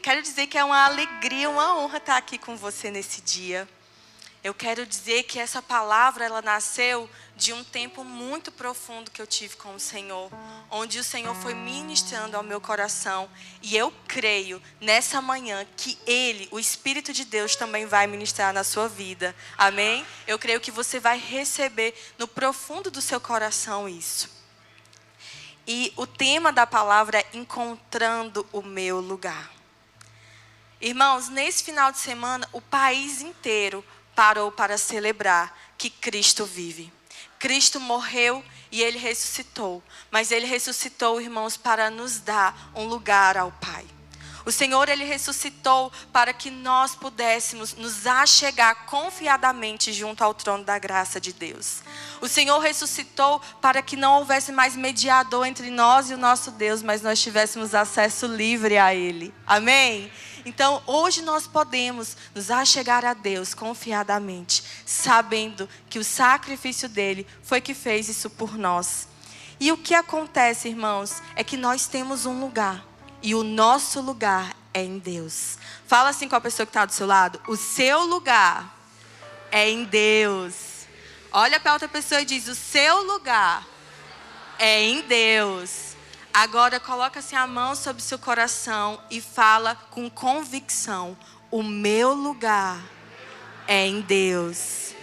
quero dizer que é uma alegria, uma honra estar aqui com você nesse dia. Eu quero dizer que essa palavra, ela nasceu de um tempo muito profundo que eu tive com o Senhor, onde o Senhor foi ministrando ao meu coração. E eu creio nessa manhã que Ele, o Espírito de Deus, também vai ministrar na sua vida. Amém? Eu creio que você vai receber no profundo do seu coração isso. E o tema da palavra é encontrando o meu lugar. Irmãos, nesse final de semana, o país inteiro parou para celebrar que Cristo vive. Cristo morreu e Ele ressuscitou. Mas Ele ressuscitou, irmãos, para nos dar um lugar ao Pai. O Senhor, Ele ressuscitou para que nós pudéssemos nos achegar confiadamente junto ao trono da graça de Deus. O Senhor ressuscitou para que não houvesse mais mediador entre nós e o nosso Deus, mas nós tivéssemos acesso livre a Ele. Amém? Então, hoje nós podemos nos achegar a Deus confiadamente, sabendo que o sacrifício dEle foi que fez isso por nós. E o que acontece, irmãos, é que nós temos um lugar. E o nosso lugar é em Deus. Fala assim com a pessoa que está do seu lado. O seu lugar é em Deus. Olha para outra pessoa e diz: o seu lugar é em Deus. Agora coloca assim a mão sobre o seu coração e fala com convicção: o meu lugar é em Deus.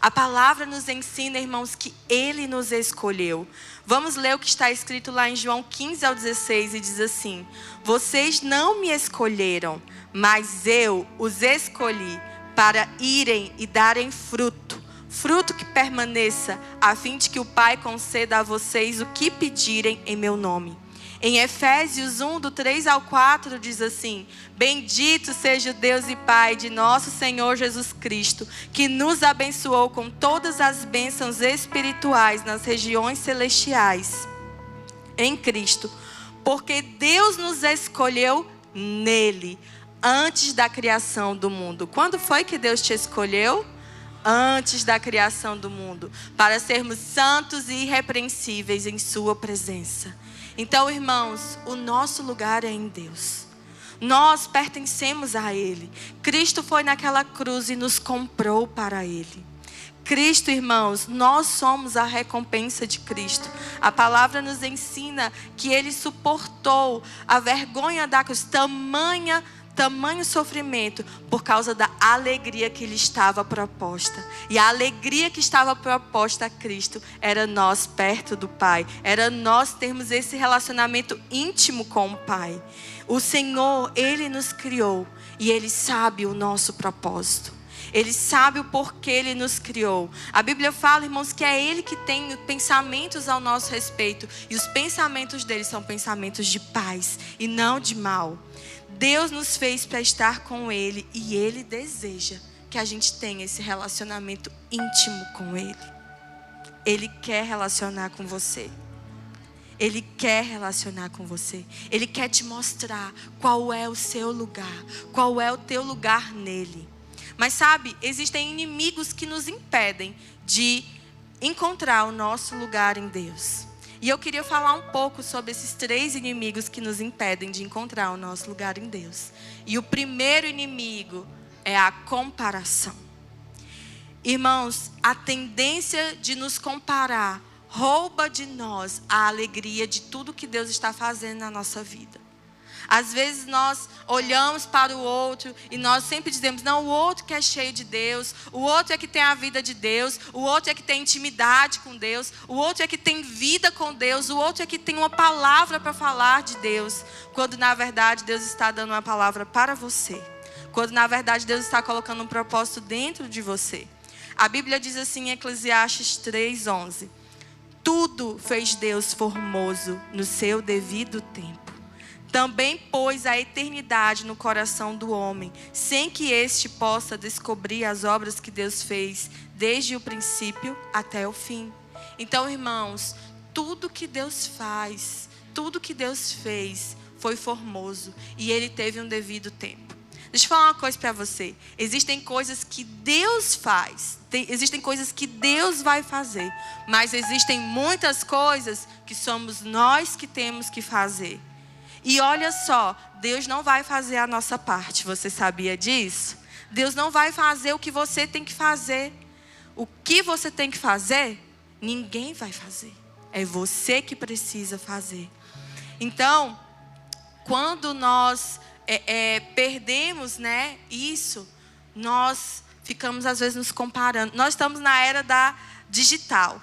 A palavra nos ensina, irmãos, que Ele nos escolheu. Vamos ler o que está escrito lá em João 15 ao 16 e diz assim: vocês não me escolheram, mas eu os escolhi para irem e darem fruto. Fruto que permaneça, a fim de que o Pai conceda a vocês o que pedirem em meu nome. Em Efésios 1, do 3 ao 4, diz assim: bendito seja o Deus e Pai de nosso Senhor Jesus Cristo, que nos abençoou com todas as bênçãos espirituais nas regiões celestiais, em Cristo. Porque Deus nos escolheu nele, antes da criação do mundo. Quando foi que Deus te escolheu? Antes da criação do mundo, para sermos santos e irrepreensíveis em sua presença. Então, irmãos, o nosso lugar é em Deus. Nós pertencemos a Ele. Cristo foi naquela cruz e nos comprou para Ele. Cristo, irmãos, nós somos a recompensa de Cristo. A palavra nos ensina que Ele suportou a vergonha da cruz, tamanho sofrimento, por causa da alegria que lhe estava proposta. E a alegria que estava proposta a Cristo era nós perto do Pai, era nós termos esse relacionamento íntimo com o Pai. O Senhor, Ele nos criou e Ele sabe o nosso propósito. Ele sabe o porquê Ele nos criou. A Bíblia fala, irmãos, que é Ele que tem pensamentos ao nosso respeito. E os pensamentos dele são pensamentos de paz e não de mal. Deus nos fez para estar com Ele e Ele deseja que a gente tenha esse relacionamento íntimo com Ele. Ele quer relacionar com você. Ele quer relacionar com você. Ele quer te mostrar qual é o seu lugar, qual é o teu lugar nele. Mas sabe, existem inimigos que nos impedem de encontrar o nosso lugar em Deus. E eu queria falar um pouco sobre esses 3 inimigos que nos impedem de encontrar o nosso lugar em Deus. E o primeiro inimigo é a comparação. Irmãos, a tendência de nos comparar rouba de nós a alegria de tudo que Deus está fazendo na nossa vida. Às vezes nós olhamos para o outro e nós sempre dizemos: não, o outro que é cheio de Deus, o outro é que tem a vida de Deus, o outro é que tem intimidade com Deus, o outro é que tem vida com Deus, o outro é que tem uma palavra para falar de Deus. Quando na verdade Deus está dando uma palavra para você. Quando na verdade Deus está colocando um propósito dentro de você. A Bíblia diz assim em Eclesiastes 3:11: tudo fez Deus formoso no seu devido tempo. Também pôs a eternidade no coração do homem, sem que este possa descobrir as obras que Deus fez, desde o princípio até o fim. Então, irmãos, tudo que Deus faz, tudo que Deus fez foi formoso e Ele teve um devido tempo. Deixa eu falar uma coisa para você. Existem coisas que Deus faz, existem coisas que Deus vai fazer, mas existem muitas coisas que somos nós que temos que fazer. E olha só, Deus não vai fazer a nossa parte. Você sabia disso? Deus não vai fazer o que você tem que fazer. O que você tem que fazer, ninguém vai fazer. É você que precisa fazer. Então, quando nós perdemos, né, isso, nós ficamos às vezes nos comparando. Nós estamos na era da digital.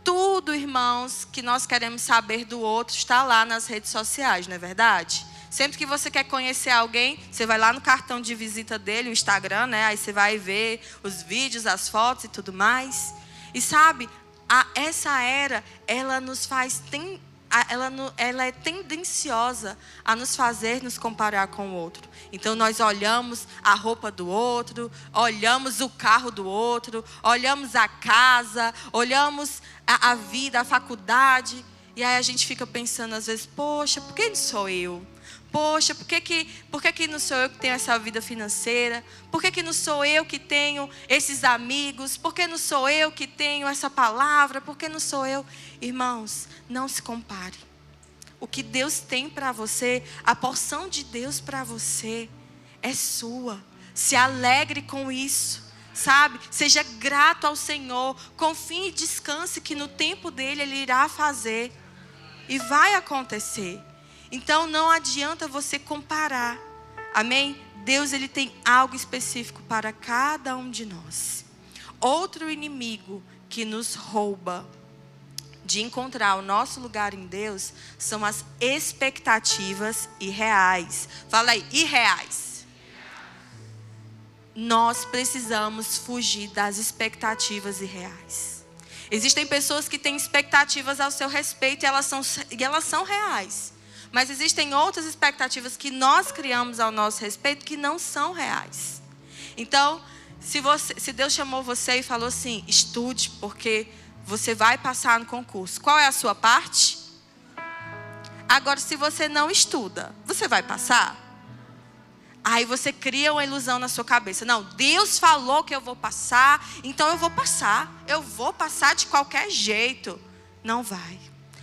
Tudo, irmãos, que nós queremos saber do outro está lá nas redes sociais, não é verdade? Sempre que você quer conhecer alguém, você vai lá no cartão de visita dele, o Instagram, né? Aí você vai ver os vídeos, as fotos e tudo mais. E sabe, essa era, ela nos faz... Ela é tendenciosa a nos fazer nos comparar com o outro. Então nós olhamos a roupa do outro, olhamos o carro do outro, olhamos a casa, olhamos a vida, a faculdade. E aí a gente fica pensando às vezes, poxa, por que não sou eu? Poxa, por que não sou eu que tenho essa vida financeira? Por que não sou eu que tenho esses amigos? Por que não sou eu que tenho essa palavra? Por que não sou eu? Irmãos, não se compare. O que Deus tem para você, a porção de Deus para você é sua. Se alegre com isso, sabe? Seja grato ao Senhor. Confie e descanse que no tempo dele Ele irá fazer. E vai acontecer. Então não adianta você comparar. Amém? Deus, Ele tem algo específico para cada um de nós. Outro inimigo que nos rouba de encontrar o nosso lugar em Deus são as expectativas irreais. Fala aí, irreais. Nós precisamos fugir das expectativas irreais. Existem pessoas que têm expectativas ao seu respeito e elas são reais. Mas existem outras expectativas que nós criamos ao nosso respeito que não são reais. Então, se Deus chamou você e falou assim, estude porque você vai passar no concurso. Qual é a sua parte? Agora, se você não estuda, você vai passar? Aí você cria uma ilusão na sua cabeça. Não, Deus falou que eu vou passar, então eu vou passar. Eu vou passar de qualquer jeito. Não vai.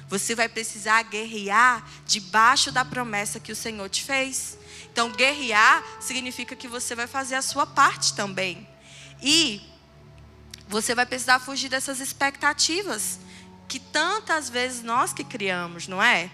Você vai precisar guerrear debaixo da promessa que o Senhor te fez. Então, guerrear significa que você vai fazer a sua parte também. E você vai precisar fugir dessas expectativas que tantas vezes nós que criamos, não é?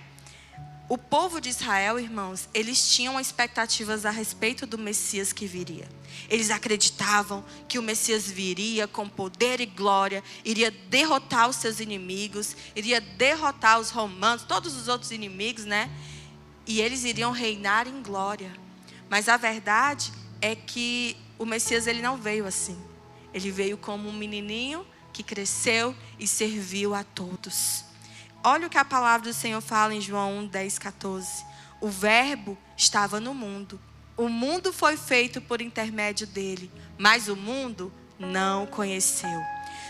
O povo de Israel, irmãos, eles tinham expectativas a respeito do Messias que viria. Eles acreditavam que o Messias viria com poder e glória, iria derrotar os seus inimigos, iria derrotar os romanos, todos os outros inimigos, né? E eles iriam reinar em glória. Mas a verdade é que o Messias, ele não veio assim. Ele veio como um menininho que cresceu e serviu a todos. Olha o que a palavra do Senhor fala em João 1, 10, 14. O verbo estava no mundo. O mundo foi feito por intermédio dele, mas o mundo não o conheceu.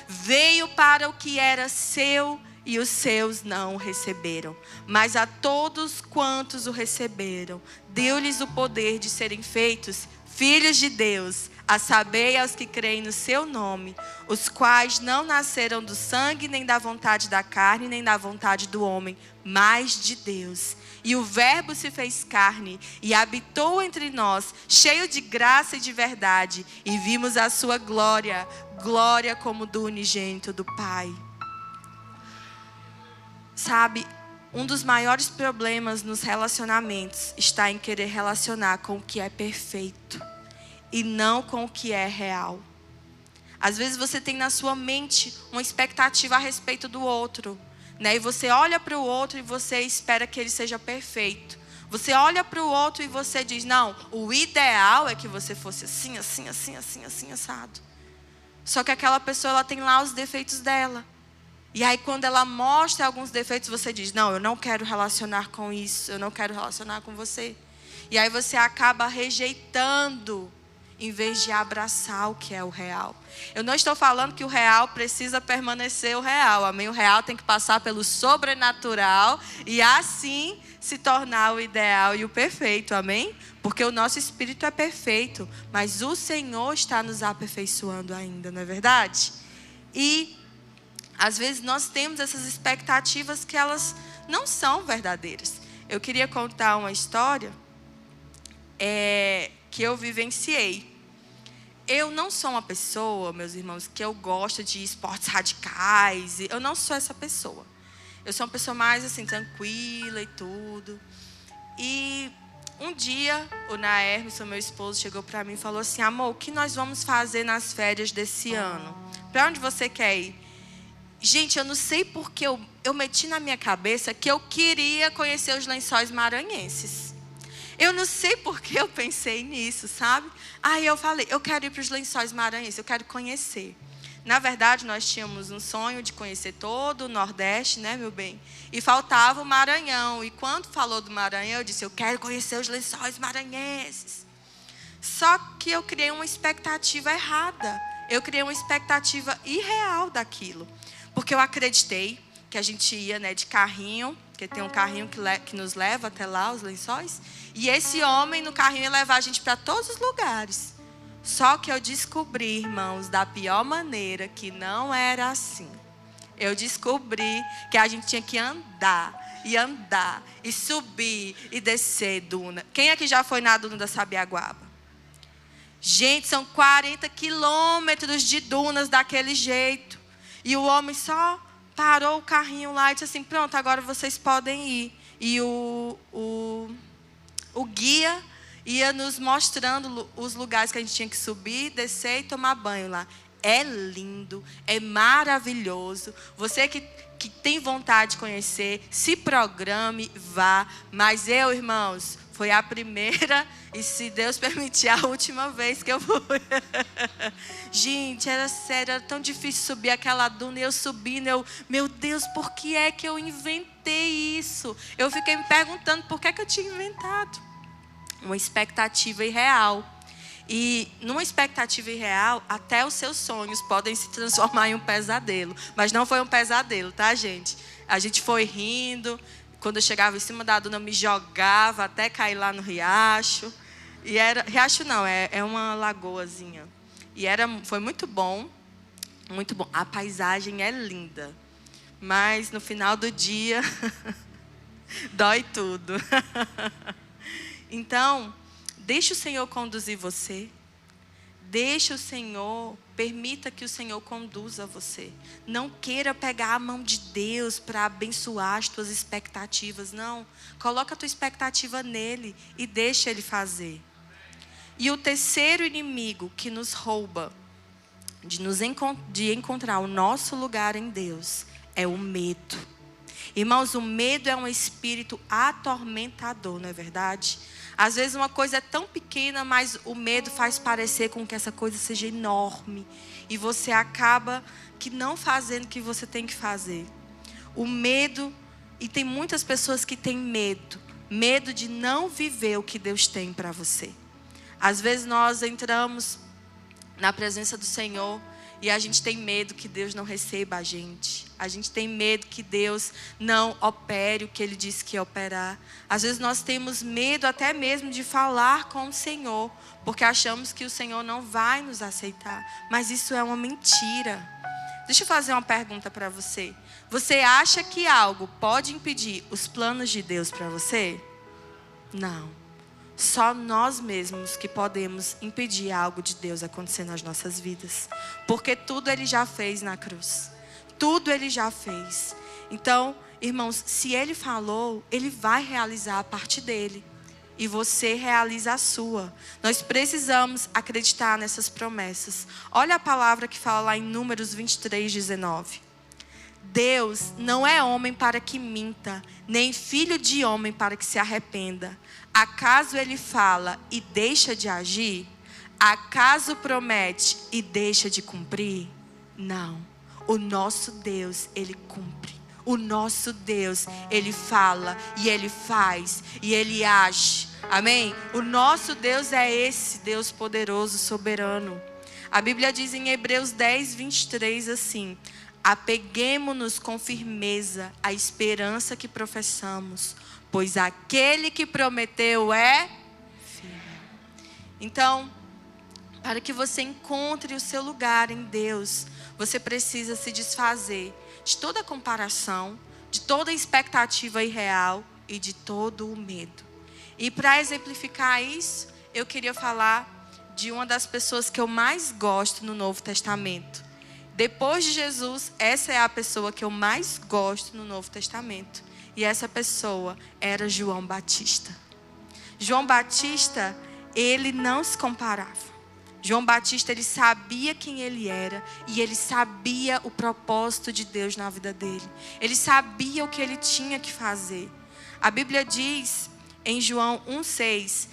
Veio para o que era seu e os seus não o receberam. Mas a todos quantos o receberam, deu-lhes o poder de serem feitos filhos de Deus, a saber, aos que creem no seu nome, os quais não nasceram do sangue, nem da vontade da carne, nem da vontade do homem, mas de Deus. E o verbo se fez carne e habitou entre nós, cheio de graça e de verdade, e vimos a sua glória, glória como do unigênito do Pai. Sabe, um dos maiores problemas nos relacionamentos está em querer relacionar com o que é perfeito e não com o que é real. Às vezes você tem na sua mente uma expectativa a respeito do outro, né? E você olha para o outro e você espera que ele seja perfeito. Você olha para o outro e você diz, não, o ideal é que você fosse assim, assim, assim, assim, assim, assado. Só que aquela pessoa, ela tem lá os defeitos dela. E aí quando ela mostra alguns defeitos, você diz, não, eu não quero relacionar com isso, eu não quero relacionar com você. E aí você acaba rejeitando, em vez de abraçar o que é o real. Eu não estou falando que o real precisa permanecer o real, amém? O real tem que passar pelo sobrenatural e assim se tornar o ideal e o perfeito, amém? Porque o nosso espírito é perfeito, mas o Senhor está nos aperfeiçoando ainda, não é verdade? E às vezes nós temos essas expectativas que elas não são verdadeiras. eu queria contar uma história que eu vivenciei. Eu não sou uma pessoa, meus irmãos, que eu gosto de esportes radicais. Eu não sou essa pessoa. Eu sou uma pessoa mais assim, tranquila e tudo. E um dia, o Naermes, o meu esposo, chegou para mim e falou assim: amor, o que nós vamos fazer nas férias desse ano? Para onde você quer ir? Gente, eu não sei porque eu meti na minha cabeça que eu queria conhecer os Lençóis Maranhenses. Eu não sei porque eu pensei nisso, sabe? Aí eu falei, eu quero ir para os Lençóis Maranhenses, eu quero conhecer. Na verdade, nós tínhamos um sonho de conhecer todo o Nordeste, né, meu bem? E faltava o Maranhão. E quando falou do Maranhão, eu disse, eu quero conhecer os Lençóis Maranhenses. Só que eu criei uma expectativa errada. Eu criei uma expectativa irreal daquilo. Porque eu acreditei que a gente ia, né, de carrinho, porque tem um carrinho que nos leva até lá, os Lençóis. E esse homem no carrinho ia levar a gente para todos os lugares. Só que eu descobri, irmãos, da pior maneira, que não era assim. Eu descobri que a gente tinha que andar, e subir, e descer duna. Quem aqui já foi na duna da Sabiaguaba? Gente, são 40 quilômetros de dunas daquele jeito. E o homem só parou o carrinho lá e disse assim, pronto, agora vocês podem ir. E o guia ia nos mostrando os lugares que a gente tinha que subir, descer e tomar banho lá. É lindo, é maravilhoso. Você que tem vontade de conhecer, se programe, vá. Mas eu, irmãos, foi a primeira e, se Deus permitir, a última vez que eu fui. Gente, era sério, era tão difícil subir aquela duna. E eu subindo, meu Deus, por que é que eu inventei isso? Eu fiquei me perguntando por que é que eu tinha inventado. Uma expectativa irreal. E numa expectativa irreal, até os seus sonhos podem se transformar em um pesadelo. Mas não foi um pesadelo, tá, gente? A gente foi rindo. Quando eu chegava em cima da duna, eu me jogava até cair lá no riacho. E era... Riacho não, é uma lagoazinha. E foi muito bom. Muito bom. A paisagem é linda. Mas no final do dia, dói tudo. Então, deixe o Senhor conduzir você. Deixe o Senhor, permita que o Senhor conduza você. Não queira pegar a mão de Deus para abençoar as tuas expectativas. Não. Coloca a tua expectativa nele e deixa ele fazer. E o terceiro inimigo que nos rouba de encontrar o nosso lugar em Deus é o medo. Irmãos, o medo é um espírito atormentador, não é verdade? Às vezes uma coisa é tão pequena, mas o medo faz parecer com que essa coisa seja enorme. E você acaba que não fazendo o que você tem que fazer. O medo, e tem muitas pessoas que têm medo. Medo de não viver o que Deus tem para você. Às vezes nós entramos na presença do Senhor e a gente tem medo que Deus não receba a gente. A gente tem medo que Deus não opere o que Ele disse que ia operar. Às vezes nós temos medo até mesmo de falar com o Senhor, porque achamos que o Senhor não vai nos aceitar. Mas isso é uma mentira. Deixa eu fazer uma pergunta para você. Você acha que algo pode impedir os planos de Deus para você? Não. Só nós mesmos que podemos impedir algo de Deus acontecer nas nossas vidas. Porque tudo Ele já fez na cruz. Tudo Ele já fez. Então, irmãos, se Ele falou, Ele vai realizar a parte dele. E você realiza a sua. Nós precisamos acreditar nessas promessas. Olha a palavra que fala lá em Números 23:19. Deus não é homem para que minta, nem filho de homem para que se arrependa. Acaso Ele fala e deixa de agir? Acaso promete e deixa de cumprir? Não. O nosso Deus, Ele cumpre. O nosso Deus, Ele fala e Ele faz e Ele age. Amém? O nosso Deus é esse Deus poderoso, soberano. A Bíblia diz em Hebreus 10:23 assim: apeguemo-nos com firmeza à esperança que professamos, pois aquele que prometeu é fiel. Então, para que você encontre o seu lugar em Deus, você precisa se desfazer de toda comparação, de toda expectativa irreal, e de todo o medo. E para exemplificar isso, eu queria falar de uma das pessoas que eu mais gosto no Novo Testamento. Depois de Jesus, essa é a pessoa que eu mais gosto no Novo Testamento. E essa pessoa era João Batista. João Batista, ele não se comparava. João Batista, ele sabia quem ele era e ele sabia o propósito de Deus na vida dele. Ele sabia o que ele tinha que fazer. A Bíblia diz em João 1,6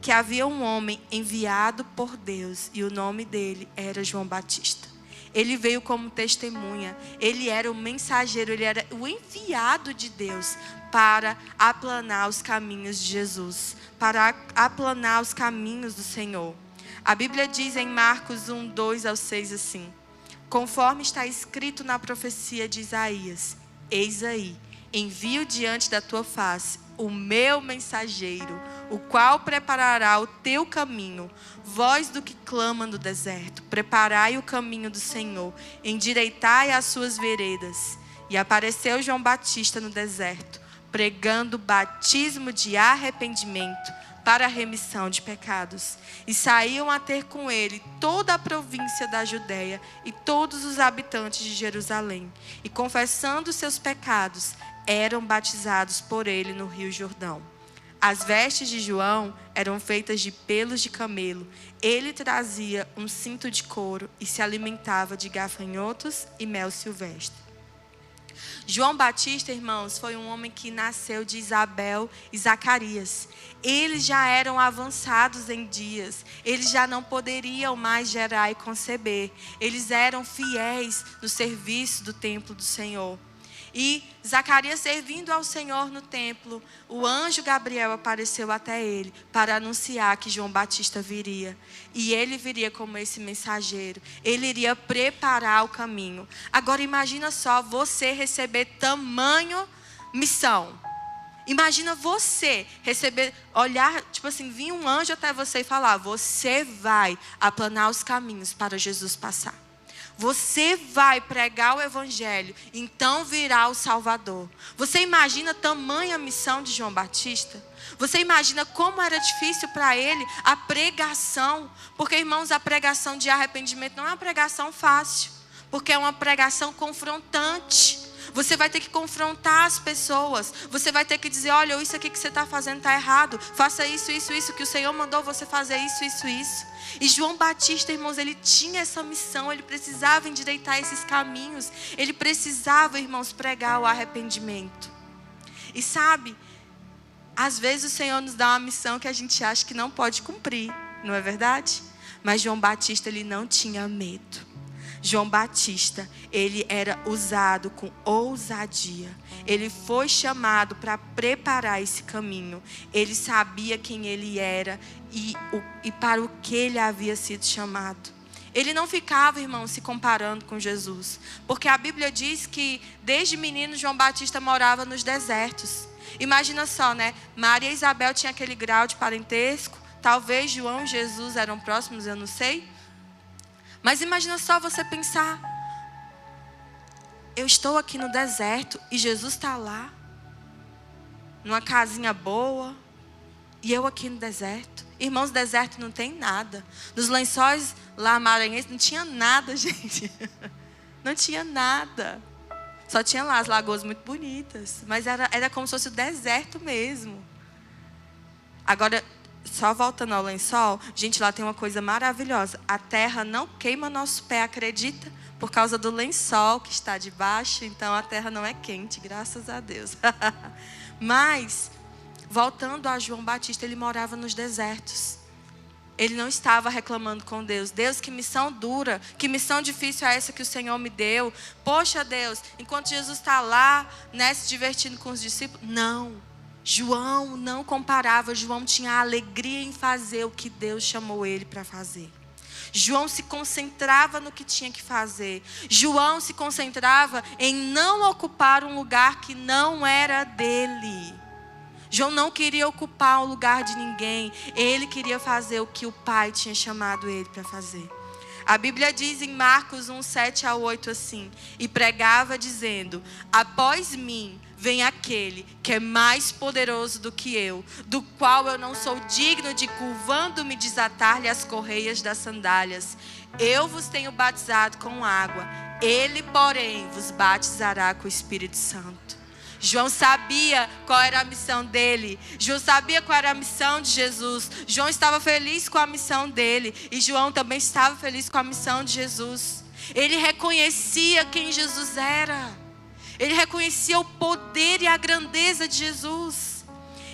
que havia um homem enviado por Deus e o nome dele era João Batista. Ele veio como testemunha, ele era o mensageiro, ele era o enviado de Deus para aplanar os caminhos de Jesus, para aplanar os caminhos do Senhor. A Bíblia diz em Marcos 1:2-6 assim: conforme está escrito na profecia de Isaías, eis aí, envio diante da tua face o meu mensageiro, o qual preparará o teu caminho. Voz do que clama no deserto, preparai o caminho do Senhor, endireitai as suas veredas. E apareceu João Batista no deserto, pregando batismo de arrependimento para a remissão de pecados. E saíam a ter com ele toda a província da Judeia e todos os habitantes de Jerusalém. E confessando seus pecados, eram batizados por ele no Rio Jordão. As vestes de João eram feitas de pelos de camelo. Ele trazia um cinto de couro e se alimentava de gafanhotos e mel silvestre. João Batista, irmãos, foi um homem que nasceu de Isabel e Zacarias. Eles já eram avançados em dias. Eles já não poderiam mais gerar e conceber. Eles eram fiéis no serviço do templo do Senhor. E Zacarias servindo ao Senhor no templo, o anjo Gabriel apareceu até ele para anunciar que João Batista viria. E ele viria como esse mensageiro. Ele iria preparar o caminho. Agora imagina só você receber tamanho missão. Imagina você receber, olhar, tipo assim, vir um anjo até você e falar: você vai aplanar os caminhos para Jesus passar. Você vai pregar o evangelho, então virá o Salvador. Você imagina tamanha missão de João Batista? Você imagina como era difícil para ele a pregação? Porque, irmãos, a pregação de arrependimento não é uma pregação fácil, porque é uma pregação confrontante. Você vai ter que confrontar as pessoas. Você vai ter que dizer: olha, isso aqui que você está fazendo está errado. Faça isso, isso, isso, que o Senhor mandou você fazer isso, isso, isso. E João Batista, irmãos, ele tinha essa missão. Ele precisava endireitar esses caminhos. Ele precisava, irmãos, pregar o arrependimento. E sabe, às vezes o Senhor nos dá uma missão que a gente acha que não pode cumprir. Não é verdade? Mas João Batista, ele não tinha medo. João Batista, ele era usado com ousadia. Ele foi chamado para preparar esse caminho. Ele sabia quem ele era e para o que ele havia sido chamado. Ele não ficava, irmão, se comparando com Jesus. Porque a Bíblia diz que desde menino João Batista morava nos desertos. Imagina só, né? Maria e Isabel tinham aquele grau de parentesco. Talvez João e Jesus eram próximos, eu não sei. Mas imagina só você pensar: eu estou aqui no deserto e Jesus está lá, numa casinha boa, e eu aqui no deserto. Irmãos, deserto não tem nada. Nos lençóis lá maranhenses não tinha nada, gente. Não tinha nada. Só tinha lá as lagoas muito bonitas. Mas era como se fosse o deserto mesmo. Agora, só voltando ao lençol, gente, lá tem uma coisa maravilhosa. A terra não queima nosso pé, acredita? Por causa do lençol que está debaixo. Então a terra não é quente, graças a Deus. Mas, voltando a João Batista, ele morava nos desertos. Ele não estava reclamando com Deus. Deus, que missão dura, que missão difícil é essa que o Senhor me deu. Poxa, Deus, enquanto Jesus está lá, né, se divertindo com os discípulos. Não. João não comparava. João tinha alegria em fazer o que Deus chamou ele para fazer. João se concentrava no que tinha que fazer. João se concentrava em não ocupar um lugar que não era dele. João não queria ocupar o lugar de ninguém. Ele queria fazer o que o Pai tinha chamado ele para fazer. A Bíblia diz em Marcos 1:7-8 assim: e pregava dizendo: após mim vem aquele que é mais poderoso do que eu, do qual eu não sou digno de, curvando-me, desatar-lhe as correias das sandálias. Eu vos tenho batizado com água, ele, porém, vos batizará com o Espírito Santo. João sabia qual era a missão dele. João sabia qual era a missão de Jesus. João estava feliz com a missão dele. E João também estava feliz com a missão de Jesus. Ele reconhecia quem Jesus era. Ele reconhecia o poder e a grandeza de Jesus.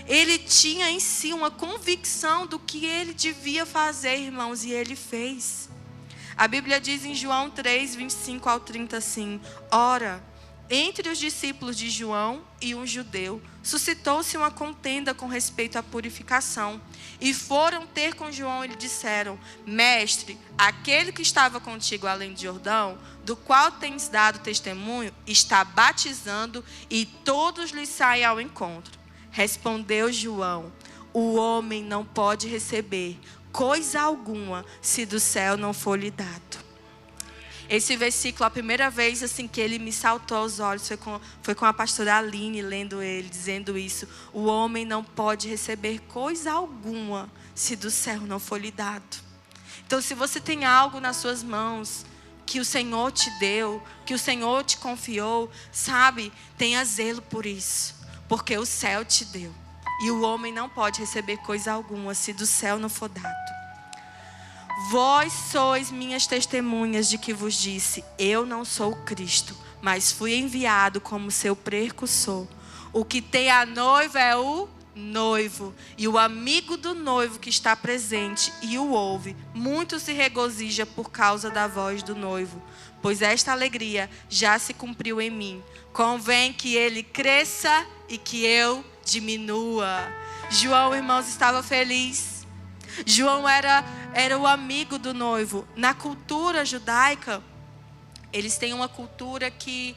Ele tinha em si uma convicção do que ele devia fazer, irmãos, e ele fez. A Bíblia diz em João 3, 25 ao 30 assim: ora, entre os discípulos de João e um judeu, suscitou-se uma contenda com respeito à purificação. E foram ter com João e lhe disseram: mestre, aquele que estava contigo além de Jordão, do qual tens dado testemunho, está batizando e todos lhe saem ao encontro. Respondeu João: o homem não pode receber coisa alguma se do céu não for lhe dado. Esse versículo, a primeira vez assim que ele me saltou aos olhos, foi com a pastora Aline lendo ele, dizendo isso. O homem não pode receber coisa alguma se do céu não for lhe dado. Então, se você tem algo nas suas mãos que o Senhor te deu, que o Senhor te confiou, sabe, tenha zelo por isso, porque o céu te deu. E o homem não pode receber coisa alguma se do céu não for dado. Vós sois minhas testemunhas de que vos disse: eu não sou o Cristo, mas fui enviado como seu precursor. O que tem a noiva é o noivo, e o amigo do noivo que está presente e o ouve, muito se regozija por causa da voz do noivo, pois esta alegria já se cumpriu em mim. Convém que ele cresça e que eu diminua. João, irmãos, estava feliz. João era o amigo do noivo. Na cultura judaica, eles têm uma cultura que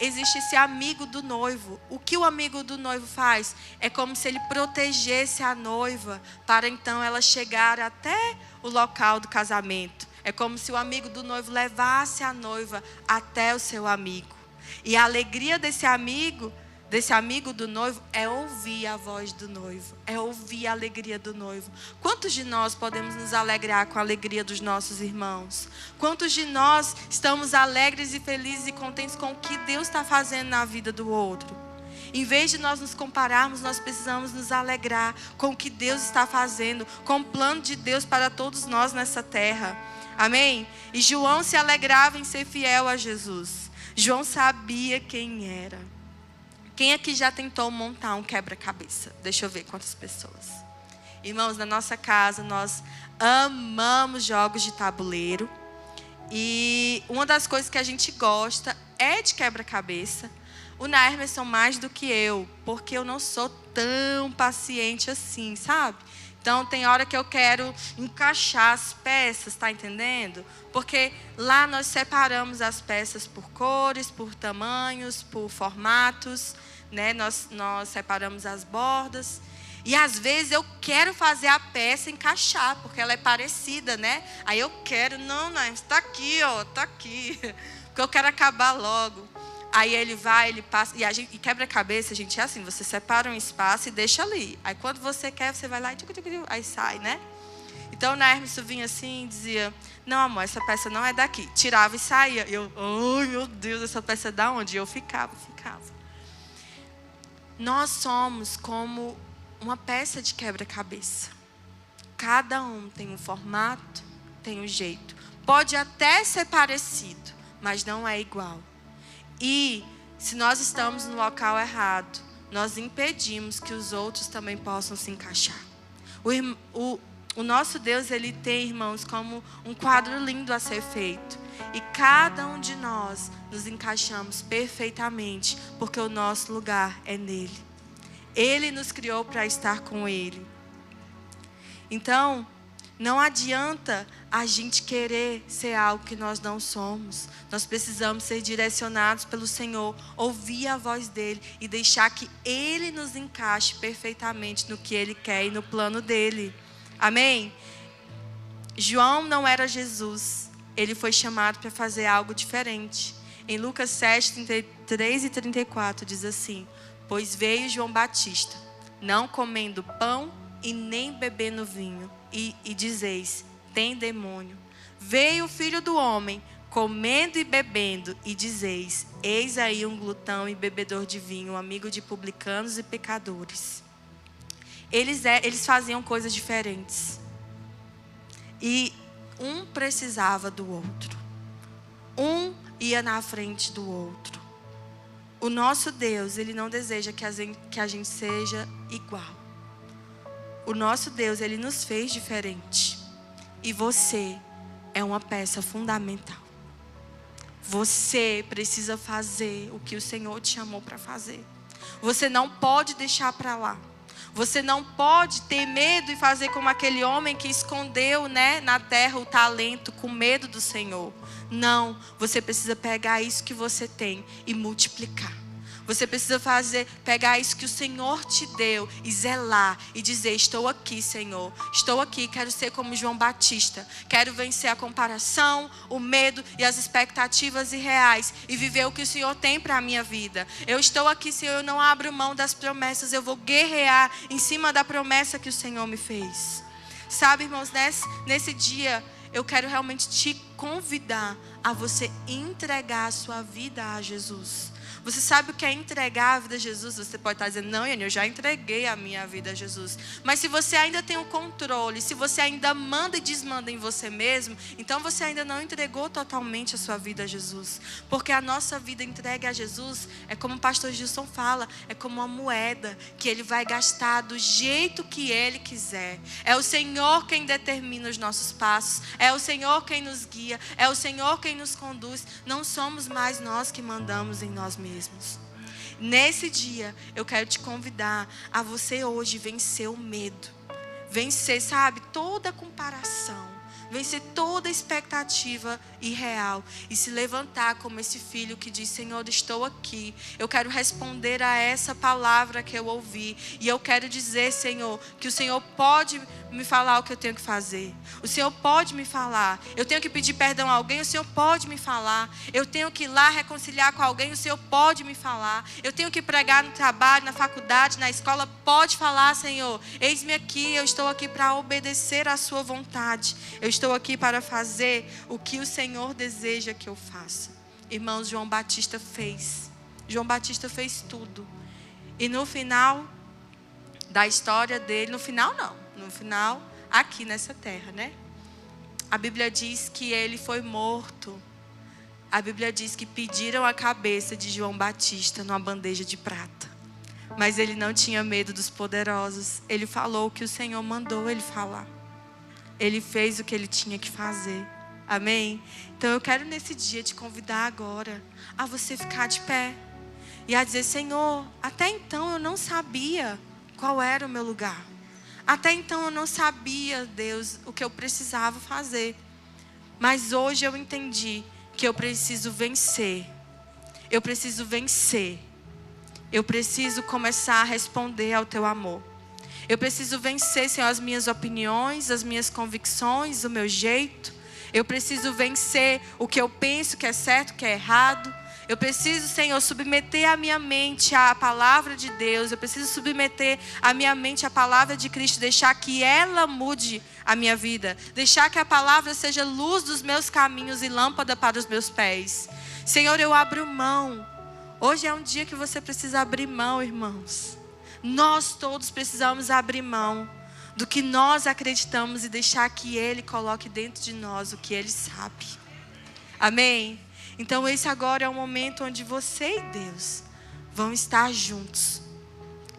existe esse amigo do noivo. O que o amigo do noivo faz? É como se ele protegesse a noiva para então ela chegar até o local do casamento. É como se o amigo do noivo levasse a noiva até o seu amigo. E a alegria desse amigo do noivo é ouvir a voz do noivo, é ouvir a alegria do noivo. Quantos de nós podemos nos alegrar com a alegria dos nossos irmãos? Quantos de nós estamos alegres e felizes e contentes com o que Deus está fazendo na vida do outro? Em vez de nós nos compararmos, nós precisamos nos alegrar com o que Deus está fazendo, com o plano de Deus para todos nós nessa terra. Amém? E João se alegrava em ser fiel a Jesus. João sabia quem era. Quem aqui já tentou montar um quebra-cabeça? Deixa eu ver quantas pessoas. Irmãos, na nossa casa nós amamos jogos de tabuleiro. E uma das coisas que a gente gosta é de quebra-cabeça. O Naermerson mais do que eu, porque eu não sou tão paciente assim, sabe? Então, tem hora que eu quero encaixar as peças, tá entendendo? Porque lá nós separamos as peças por cores, por tamanhos, por formatos, né? Nós separamos as bordas. E às vezes eu quero fazer a peça encaixar, porque ela é parecida, né? Aí eu quero, não, está aqui, ó, está aqui. Porque eu quero acabar logo. Aí ele vai, ele passa, e quebra-cabeça, gente, é assim, você separa um espaço e deixa ali. Aí quando você quer, você vai lá e aí sai, né? Então, na Hermes vinha assim e dizia: não, amor, essa peça não é daqui. Tirava e saía. Eu, ai, meu Deus, essa peça é da onde? E eu ficava. Nós somos como uma peça de quebra-cabeça. Cada um tem um formato, tem um jeito. Pode até ser parecido, mas não é igual. E se nós estamos no local errado, nós impedimos que os outros também possam se encaixar. O nosso Deus, ele tem, irmãos, como um quadro lindo a ser feito. E cada um de nós nos encaixamos perfeitamente, porque o nosso lugar é nele. Ele nos criou para estar com ele. Então, não adianta a gente querer ser algo que nós não somos. Nós precisamos ser direcionados pelo Senhor, ouvir a voz dele e deixar que ele nos encaixe perfeitamente no que ele quer e no plano dele. Amém? João não era Jesus. Ele foi chamado para fazer algo diferente. Em Lucas 7, 33 e 34 diz assim: pois veio João Batista, não comendo pão e nem bebendo vinho, e dizeis, tem demônio. Veio o Filho do Homem, comendo e bebendo, e dizeis, eis aí um glutão e bebedor de vinho, amigo de publicanos e pecadores. Eles faziam coisas diferentes. E um precisava do outro. Um ia na frente do outro. O nosso Deus, Ele não deseja que a gente seja igual. O nosso Deus, Ele nos fez diferente. E você é uma peça fundamental. Você precisa fazer o que o Senhor te chamou para fazer. Você não pode deixar para lá. Você não pode ter medo e fazer como aquele homem que escondeu, na terra o talento com medo do Senhor. Não, você precisa pegar isso que você tem e multiplicar. Você precisa pegar isso que o Senhor te deu e zelar e dizer, estou aqui, Senhor. Estou aqui, quero ser como João Batista. Quero vencer a comparação, o medo e as expectativas irreais e viver o que o Senhor tem para a minha vida. Eu estou aqui, Senhor, eu não abro mão das promessas. Eu vou guerrear em cima da promessa que o Senhor me fez. Sabe, irmãos, nesse dia eu quero realmente te convidar a você entregar a sua vida a Jesus. Você sabe o que é entregar a vida a Jesus? Você pode estar dizendo, não, Iane, eu já entreguei a minha vida a Jesus. Mas se você ainda tem o controle, se você ainda manda e desmanda em você mesmo, então você ainda não entregou totalmente a sua vida a Jesus. Porque a nossa vida entregue a Jesus é como o pastor Gilson fala, é como uma moeda que Ele vai gastar do jeito que Ele quiser. É o Senhor quem determina os nossos passos, é o Senhor quem nos guia, é o Senhor quem nos conduz. Não somos mais nós que mandamos em nós mesmos. Nesse dia, eu quero te convidar a você hoje vencer o medo. Vencer, sabe, toda comparação. Vencer toda expectativa irreal. E se levantar como esse filho que diz, Senhor, estou aqui. Eu quero responder a essa palavra que eu ouvi. E eu quero dizer, Senhor, que o Senhor pode me falar o que eu tenho que fazer. O Senhor pode me falar. Eu tenho que pedir perdão a alguém, o Senhor pode me falar. Eu tenho que ir lá reconciliar com alguém, o Senhor pode me falar. Eu tenho que pregar no trabalho, na faculdade, na escola, pode falar, Senhor. Eis-me aqui, eu estou aqui para obedecer à sua vontade. Eu estou aqui para fazer o que o Senhor deseja que eu faça. Irmãos, João Batista fez. João Batista fez tudo. E no final da história dele, no final, aqui nessa terra, a Bíblia diz que ele foi morto. A Bíblia diz que pediram a cabeça de João Batista numa bandeja de prata. Mas ele não tinha medo dos poderosos. Ele falou o que o Senhor mandou ele falar. Ele fez o que ele tinha que fazer. Amém? Então eu quero nesse dia te convidar agora a você ficar de pé. E a dizer, Senhor, até então eu não sabia qual era o meu lugar. Até então eu não sabia, Deus, o que eu precisava fazer. Mas hoje eu entendi que eu preciso vencer. Eu preciso vencer. Eu preciso começar a responder ao teu amor. Eu preciso vencer, Senhor, as minhas opiniões, as minhas convicções, o meu jeito. Eu preciso vencer o que eu penso que é certo, o que é errado. Eu preciso, Senhor, submeter a minha mente à palavra de Deus. Eu preciso submeter a minha mente à palavra de Cristo. Deixar que ela mude a minha vida. Deixar que a palavra seja luz dos meus caminhos e lâmpada para os meus pés. Senhor, eu abro mão. Hoje é um dia que você precisa abrir mão, irmãos. Nós todos precisamos abrir mão do que nós acreditamos e deixar que Ele coloque dentro de nós o que Ele sabe. Amém? Então esse agora é o momento onde você e Deus vão estar juntos.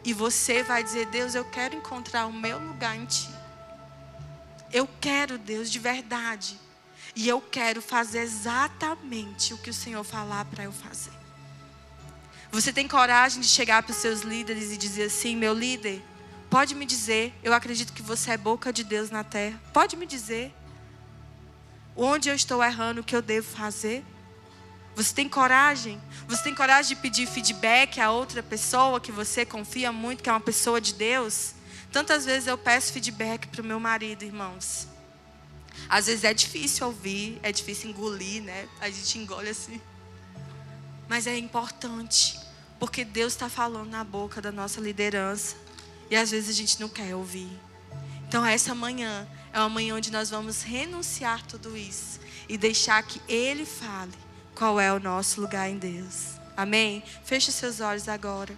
E você vai dizer, Deus, eu quero encontrar o meu lugar em Ti. Eu quero, Deus, de verdade. E eu quero fazer exatamente o que o Senhor falar para eu fazer. Você tem coragem de chegar para os seus líderes e dizer assim, meu líder, pode me dizer, eu acredito que você é boca de Deus na terra. Pode me dizer onde eu estou errando, o que eu devo fazer? Você tem coragem? Você tem coragem de pedir feedback a outra pessoa que você confia muito, que é uma pessoa de Deus? Tantas vezes eu peço feedback para o meu marido, irmãos. Às vezes é difícil ouvir, é difícil engolir, A gente engole assim. Mas é importante, porque Deus está falando na boca da nossa liderança. E às vezes a gente não quer ouvir. Então essa manhã é uma manhã onde nós vamos renunciar tudo isso. E deixar que Ele fale qual é o nosso lugar em Deus. Amém? Feche os seus olhos agora.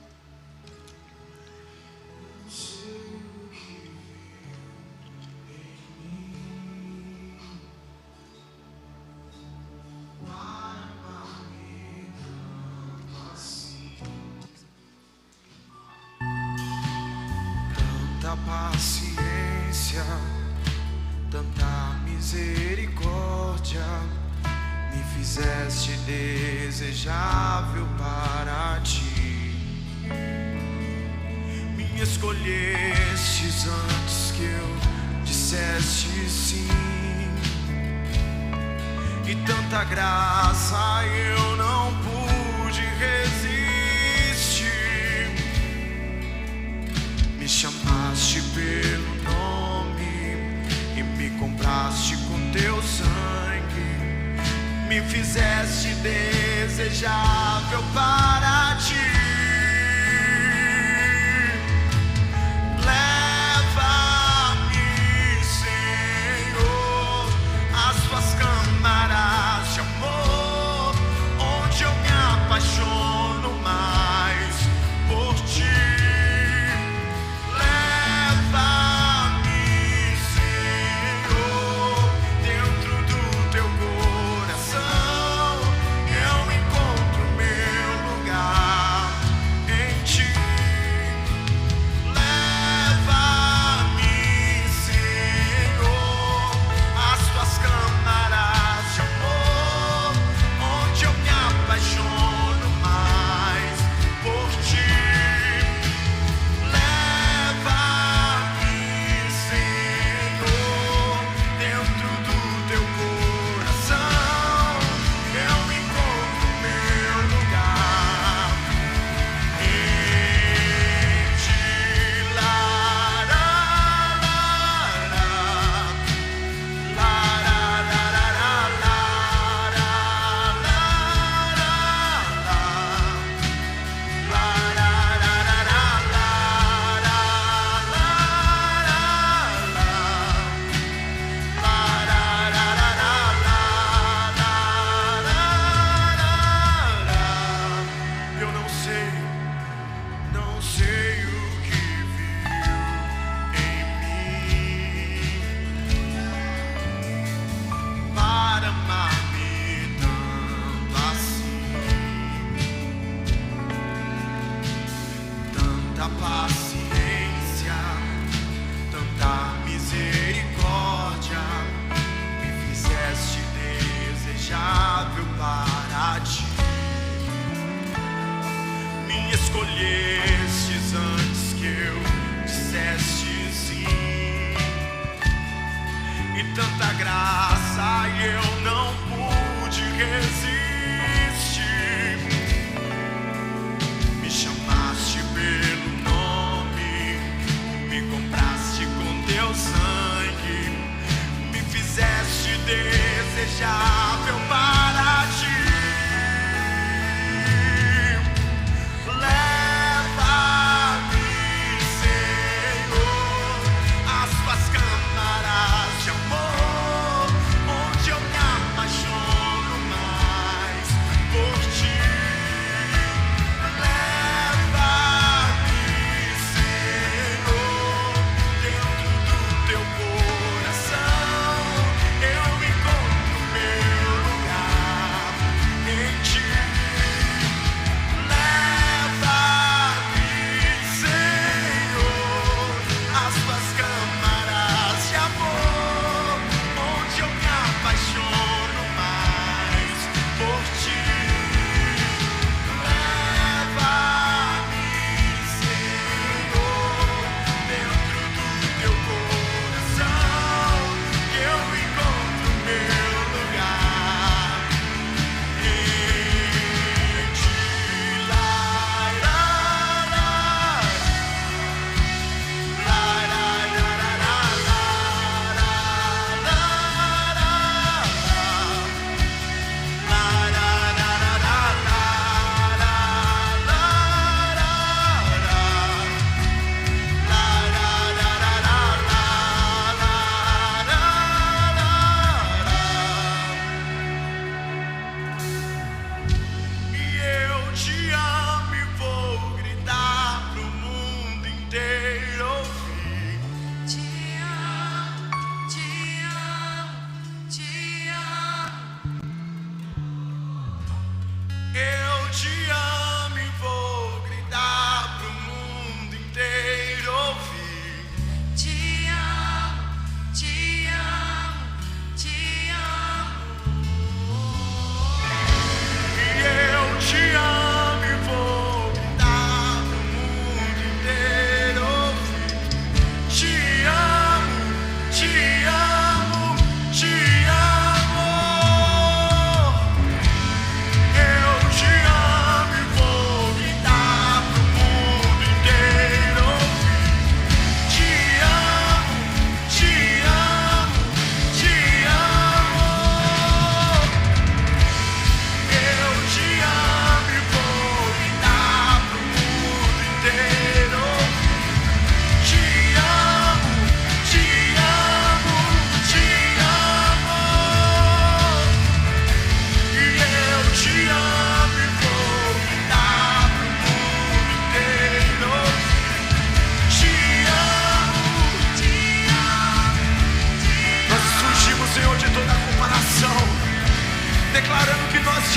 Tanta paciência, tanta misericórdia, me fizeste desejável para ti. Me escolhestes antes que eu disseste sim, e tanta graça eu não pude resistir. Me chamaste pelo nome e me compraste com teu sangue, me fizeste desejável para ti. Leva-me, Senhor, às tuas câmaras de amor, onde eu me apaixono mais por ti. Escolhestes antes que eu disseste sim, e tanta graça eu não pude resistir. Me chamaste pelo nome, me compraste com teu sangue, me fizeste desejável para ti. Eu encontro meu lugar.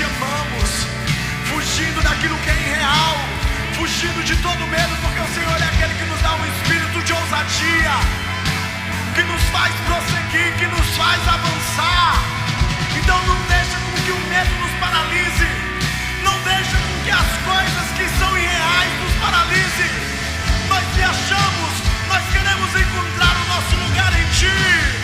te amamos, fugindo daquilo que é irreal, fugindo de todo medo, porque o Senhor é aquele que nos dá um espírito de ousadia, que nos faz prosseguir, que nos faz avançar. Então não deixa com que o medo nos paralise, não deixa com que as coisas que são irreais nos paralise. Nós te achamos, nós queremos encontrar o nosso lugar em Ti.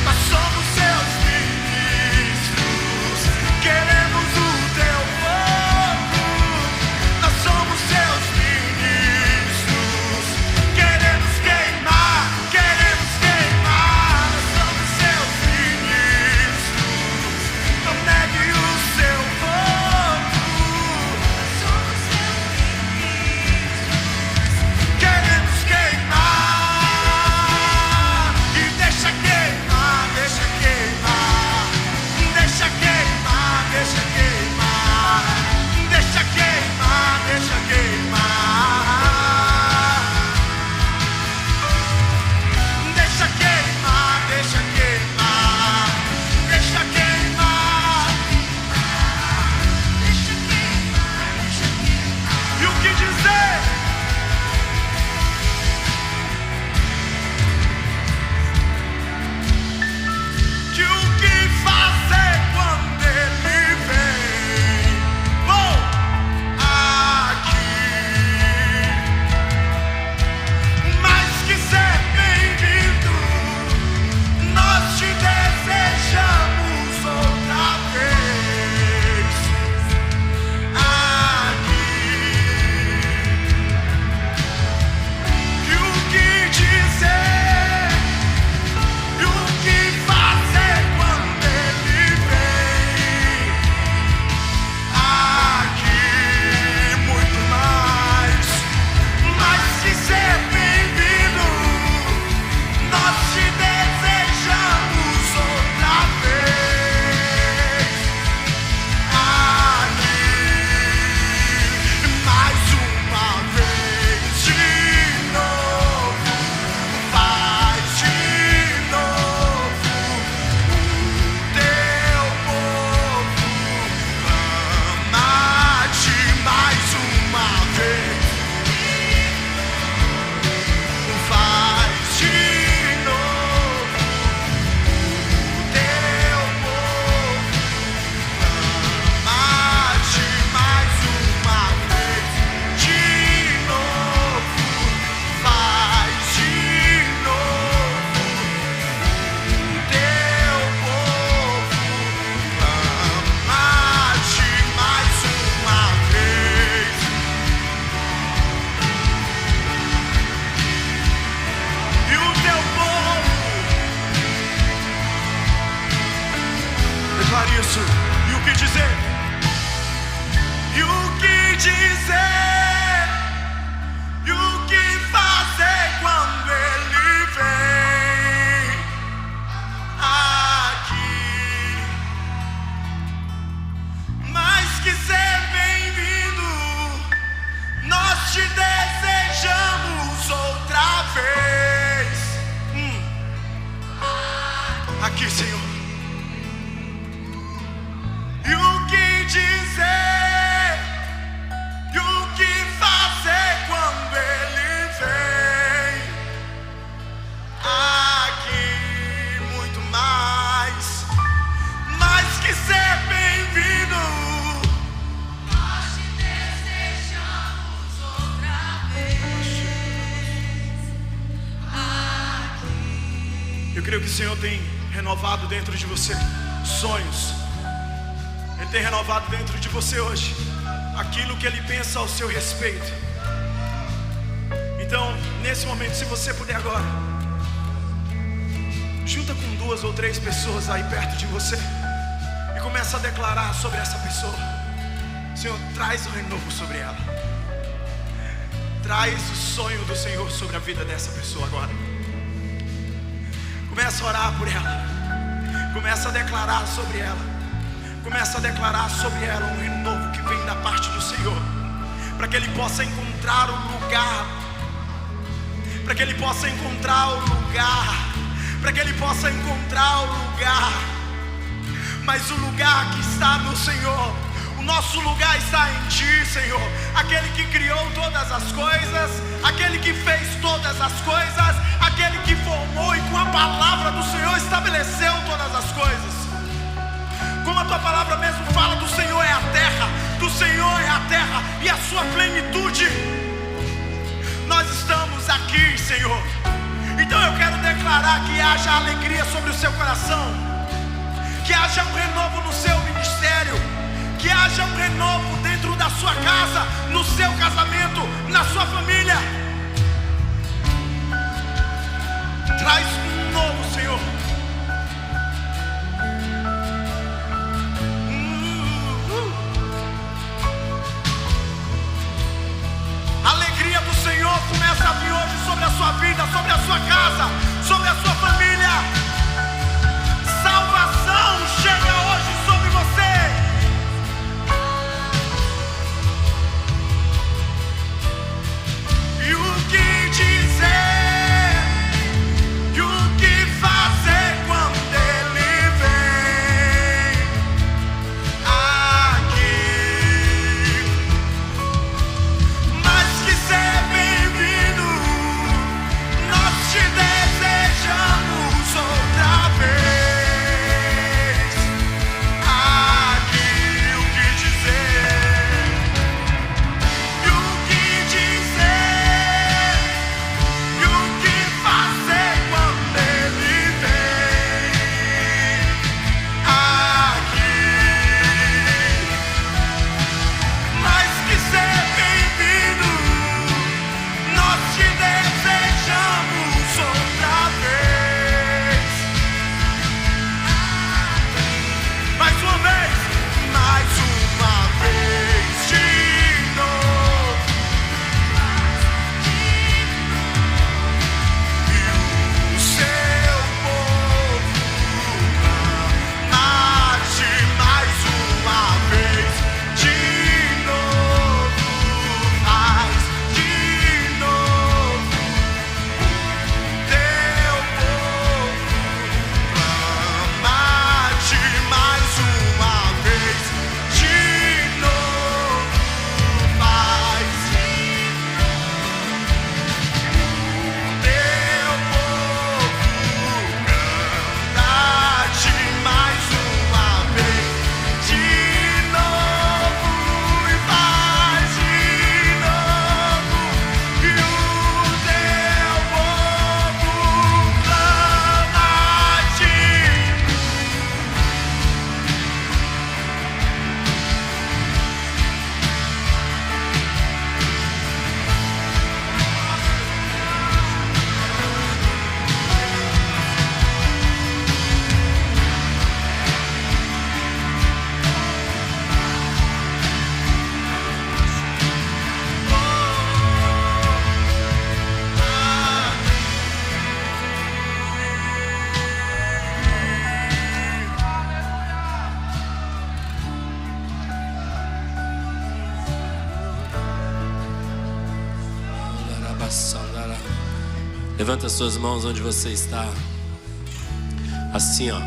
Nós somos seus ministros. declarar isso. E o que dizer? E o que dizer? E o que fazer quando Ele vem aqui? Mais que ser bem-vindo, nós te desejamos outra vez. Aqui, Senhor. E o que dizer? E o que fazer quando Ele vem aqui? Muito mais. Mais que ser bem-vindo, Nós te desejamos outra vez aqui. eu creio que o Senhor tem renovado dentro de você sonhos. Ele tem renovado dentro de você hoje aquilo que Ele pensa ao seu respeito. Então, nesse momento, se você puder agora, junta com 2 ou 3 pessoas aí perto de você e começa a declarar sobre essa pessoa. Senhor, traz o renovo sobre ela. Traz o sonho do Senhor sobre a vida dessa pessoa agora. Começa a orar por ela. Começa a declarar sobre ela. Começa a declarar sobre ela um renovo que vem da parte do Senhor, para que Ele possa encontrar o lugar, para que Ele possa encontrar o lugar, para que Ele possa encontrar o lugar. Mas o lugar que está no Senhor, o nosso lugar está em Ti, Senhor. Aquele que criou todas as coisas, aquele que fez todas as coisas, aquele que formou e com a palavra do Senhor estabeleceu todas as coisas. Como a Tua palavra mesmo fala, do Senhor é a terra, do Senhor é a terra e a sua plenitude. Nós estamos aqui, Senhor. Então eu quero declarar que haja alegria sobre o seu coração, que haja um renovo no seu ministério, que haja um renovo dentro da sua casa, no seu casamento, na sua família. Traz um novo, Senhor. A alegria do Senhor começa a vir hoje sobre a sua vida, sobre a sua casa, sobre a sua família. Salvação chega hoje sobre você. E o que dizer? E o que fazer? Levanta suas mãos onde você está. Assim, ó.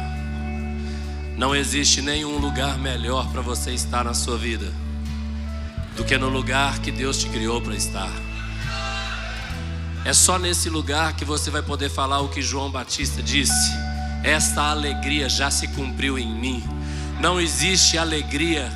Não existe nenhum lugar melhor para você estar na sua vida do que no lugar que Deus te criou para estar. É só nesse lugar que você vai poder falar o que João Batista disse: esta alegria já se cumpriu em mim. Não existe alegria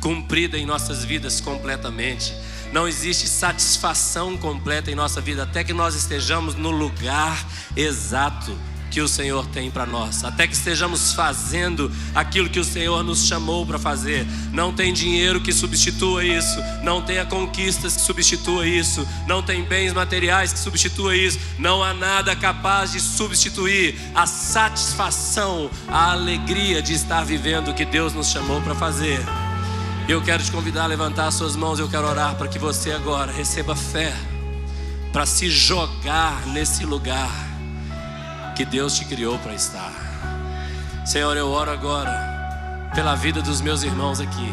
cumprida em nossas vidas completamente. Não existe satisfação completa em nossa vida até que nós estejamos no lugar exato que o Senhor tem para nós, até que estejamos fazendo aquilo que o Senhor nos chamou para fazer. Não tem dinheiro que substitua isso, não tem conquistas que substitua isso, não tem bens materiais que substitua isso. Não há nada capaz de substituir a satisfação, a alegria de estar vivendo o que Deus nos chamou para fazer. Eu quero te convidar a levantar as suas mãos. Eu quero orar para que você agora receba fé para se jogar nesse lugar que Deus te criou para estar. Senhor, eu oro agora pela vida dos meus irmãos aqui,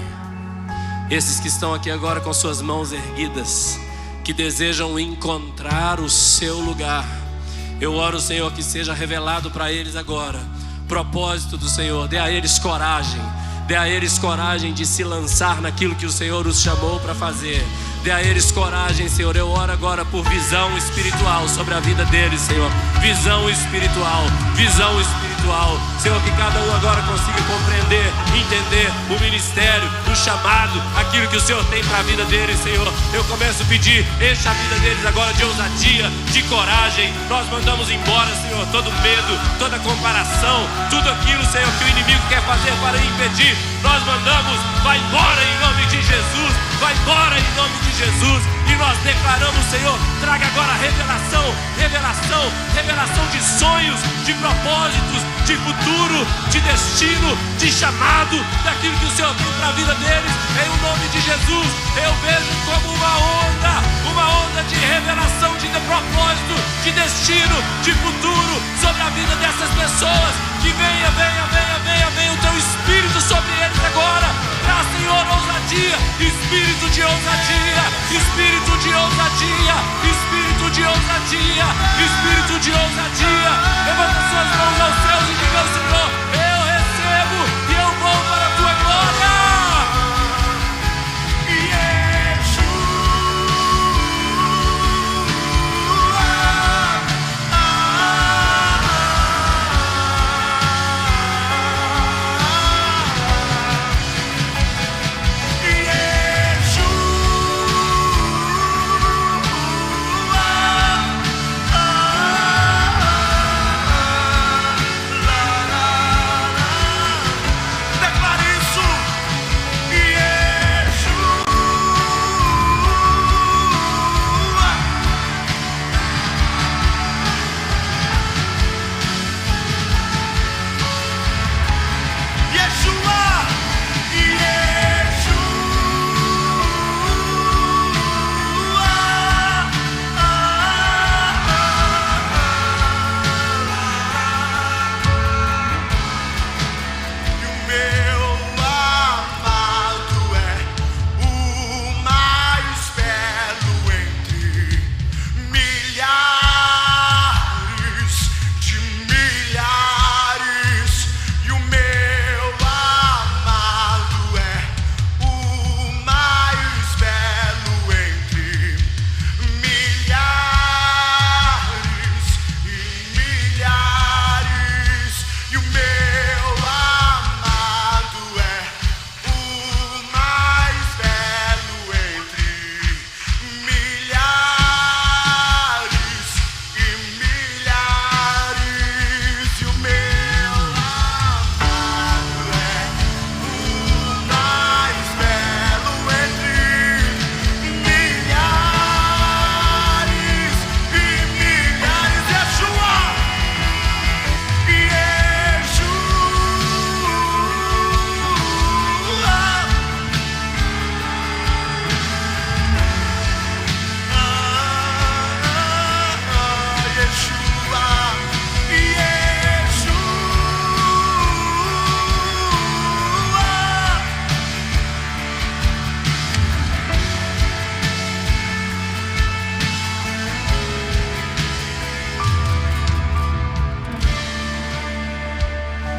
esses que estão aqui agora com suas mãos erguidas, que desejam encontrar o seu lugar. Eu oro, Senhor, que seja revelado para eles agora propósito do Senhor. Dê a eles coragem, dê a eles coragem de se lançar naquilo que o Senhor os chamou para fazer. Dê a eles coragem, Senhor. Eu oro agora por visão espiritual sobre a vida deles, Senhor. Visão espiritual, visão espiritual. Senhor, que cada um agora consiga compreender, entender o ministério, o chamado, aquilo que o Senhor tem para a vida deles, Senhor. Eu começo a pedir, enche a vida deles agora de ousadia, de coragem. Nós mandamos embora, Senhor, todo medo, toda comparação, tudo aquilo, Senhor, que o inimigo quer fazer para impedir. Nós mandamos, vai embora em nome de Jesus, vai embora em nome de Jesus. E nós declaramos, Senhor, traga agora revelação, revelação, revelação de sonhos, de propósitos, de futuro, de destino, de chamado, daquilo que o Senhor tem para a vida deles. Em o nome de Jesus, eu vejo como uma onda de revelação, de propósito, de destino, de futuro sobre a vida dessas pessoas. Que venha o teu Espírito sobre eles agora. Traz, Senhor, ousadia, espírito de ousadia, espírito de ousadia, espírito de ousadia, espírito de ousadia. Levanta suas mãos aos céus e diga: